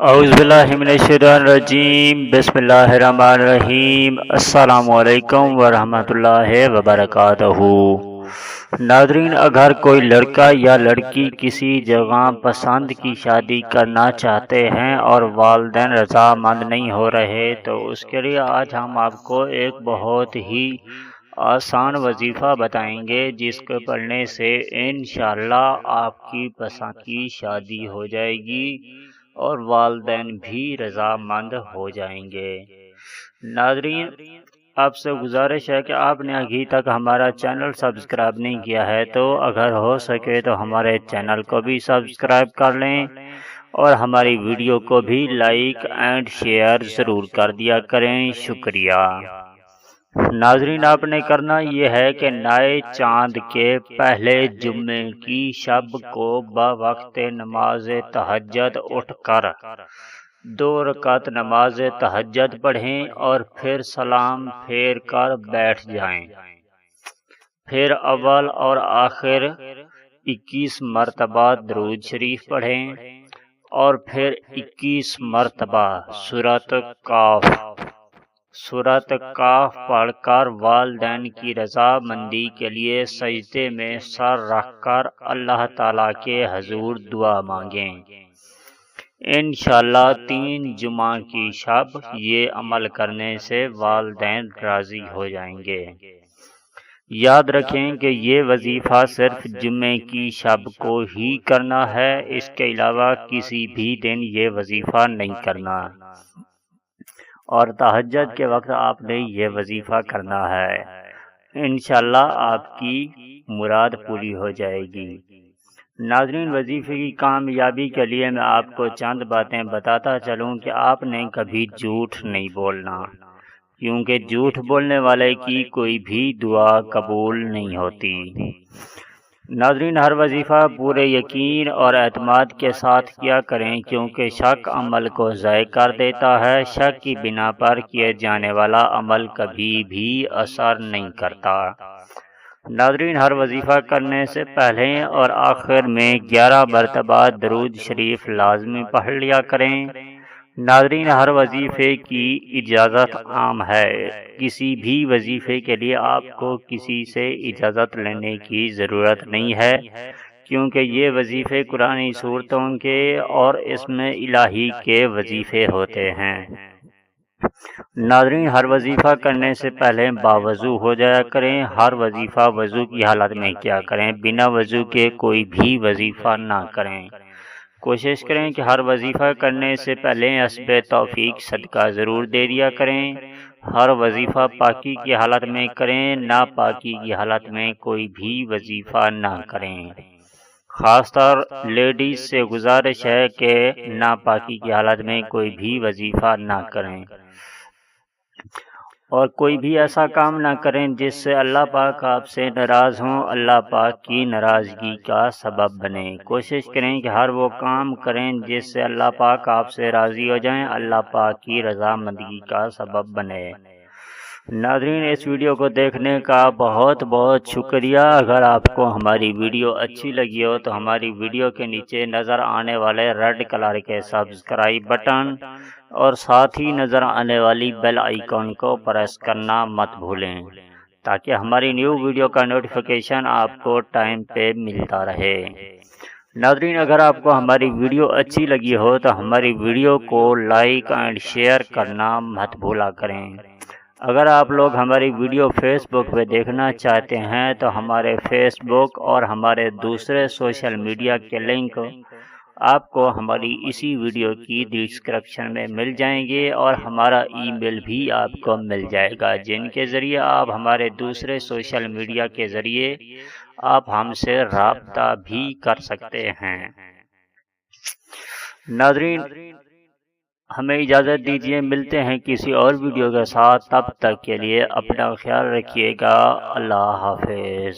اعوذ باللہ من الشیطان الرجیم، بسم اللہ الرحمن الرحیم۔ السلام علیکم ورحمۃ اللہ وبرکاتہ۔ ناظرین، اگر کوئی لڑکا یا لڑکی کسی جگہ پسند کی شادی کرنا چاہتے ہیں اور والدین رضامند نہیں ہو رہے تو اس کے لیے آج ہم آپ کو ایک بہت ہی آسان وظیفہ بتائیں گے، جس کو پڑھنے سے انشاءاللہ آپ کی پسند کی شادی ہو جائے گی اور والدین بھی رضامند ہو جائیں گے۔ ناظرین، آپ سے گزارش ہے کہ آپ نے ابھی تک ہمارا چینل سبسکرائب نہیں کیا ہے تو اگر ہو سکے تو ہمارے چینل کو بھی سبسکرائب کر لیں اور ہماری ویڈیو کو بھی لائک اینڈ شیئر ضرور کر دیا کریں۔ شکریہ۔ ناظرین، آپ نے کرنا یہ ہے کہ نئے چاند کے پہلے جمعے کی شب کو بوقت نماز تہجد اٹھ کر 2 رکعت نماز تہجد پڑھیں اور پھر سلام پھیر کر بیٹھ جائیں۔ پھر اول اور آخر 21 مرتبہ درود شریف پڑھیں اور پھر 21 مرتبہ سورۃ کاف پڑھ کر والدین کی رضامندی کے لیے سجدے میں سر رکھ کر اللہ تعالیٰ کے حضور دعا مانگیں۔ انشاءاللہ 3 جمعہ کی شب یہ عمل کرنے سے والدین راضی ہو جائیں گے۔ یاد رکھیں کہ یہ وظیفہ صرف جمعے کی شب کو ہی کرنا ہے، اس کے علاوہ کسی بھی دن یہ وظیفہ نہیں کرنا، اور تہجد کے وقت آپ نے یہ وظیفہ کرنا ہے۔ انشاءاللہ آپ کی مراد پوری ہو جائے گی۔ ناظرین، وظیفے کی کامیابی کے لیے میں آپ کو چند باتیں بتاتا چلوں کہ آپ نے کبھی جھوٹ نہیں بولنا، کیونکہ جھوٹ بولنے والے کی کوئی بھی دعا قبول نہیں ہوتی۔ ناظرین، ہر وظیفہ پورے یقین اور اعتماد کے ساتھ کیا کریں، کیونکہ شک عمل کو ضائع کر دیتا ہے۔ شک کی بنا پر کیے جانے والا عمل کبھی بھی اثر نہیں کرتا۔ ناظرین، ہر وظیفہ کرنے سے پہلے اور آخر میں 11 مرتبہ درود شریف لازمی پڑھ لیا کریں۔ ناظرین، ہر وظیفے کی اجازت عام ہے، کسی بھی وظیفے کے لیے آپ کو کسی سے اجازت لینے کی ضرورت نہیں ہے، کیونکہ یہ وظیفے قرآنی صورتوں کے اور اسم الہی کے وظیفے ہوتے ہیں۔ ناظرین، ہر وظیفہ کرنے سے پہلے باوضو ہو جایا کریں۔ ہر وظیفہ وضو کی حالت میں کیا کریں، بنا وضو کے کوئی بھی وظیفہ نہ کریں۔ کوشش کریں کہ ہر وظیفہ کرنے سے پہلے حسب توفیق صدقہ ضرور دے دیا کریں۔ ہر وظیفہ پاکی کی حالت میں کریں، ناپاکی کی حالت میں کوئی بھی وظیفہ نہ کریں۔ خاص طور لیڈیز سے گزارش ہے کہ ناپاکی کی حالت میں کوئی بھی وظیفہ نہ کریں، اور کوئی بھی ایسا کام نہ کریں جس سے اللہ پاک آپ سے ناراض ہوں، اللہ پاک کی ناراضگی کا سبب بنے۔ کوشش کریں کہ ہر وہ کام کریں جس سے اللہ پاک آپ سے راضی ہو جائیں، اللہ پاک کی رضامندی کا سبب بنے۔ ناظرین، اس ویڈیو کو دیکھنے کا بہت بہت شکریہ۔ اگر آپ کو ہماری ویڈیو اچھی لگی ہو تو ہماری ویڈیو کے نیچے نظر آنے والے ریڈ کلر کے سبسکرائب بٹن اور ساتھ ہی نظر آنے والی بیل آئیکن کو پریس کرنا مت بھولیں، تاکہ ہماری نیو ویڈیو کا نوٹیفیکیشن آپ کو ٹائم پہ ملتا رہے۔ ناظرین، اگر آپ کو ہماری ویڈیو اچھی لگی ہو تو ہماری ویڈیو کو لائک اینڈ شیئر کرنا مت بھولا کریں۔ اگر آپ لوگ ہماری ویڈیو فیس بک پہ دیکھنا چاہتے ہیں تو ہمارے فیس بک اور ہمارے دوسرے سوشل میڈیا کے لنک آپ کو ہماری اسی ویڈیو کی ڈسکرپشن میں مل جائیں گے، اور ہمارا ای میل بھی آپ کو مل جائے گا، جن کے ذریعے آپ ہمارے دوسرے سوشل میڈیا کے ذریعے آپ ہم سے رابطہ بھی کر سکتے ہیں۔ ناظرین، ہمیں اجازت دیجیے، ملتے ہیں کسی اور ویڈیو کے ساتھ، تب تک کے لیے اپنا خیال رکھیے گا۔ اللہ حافظ۔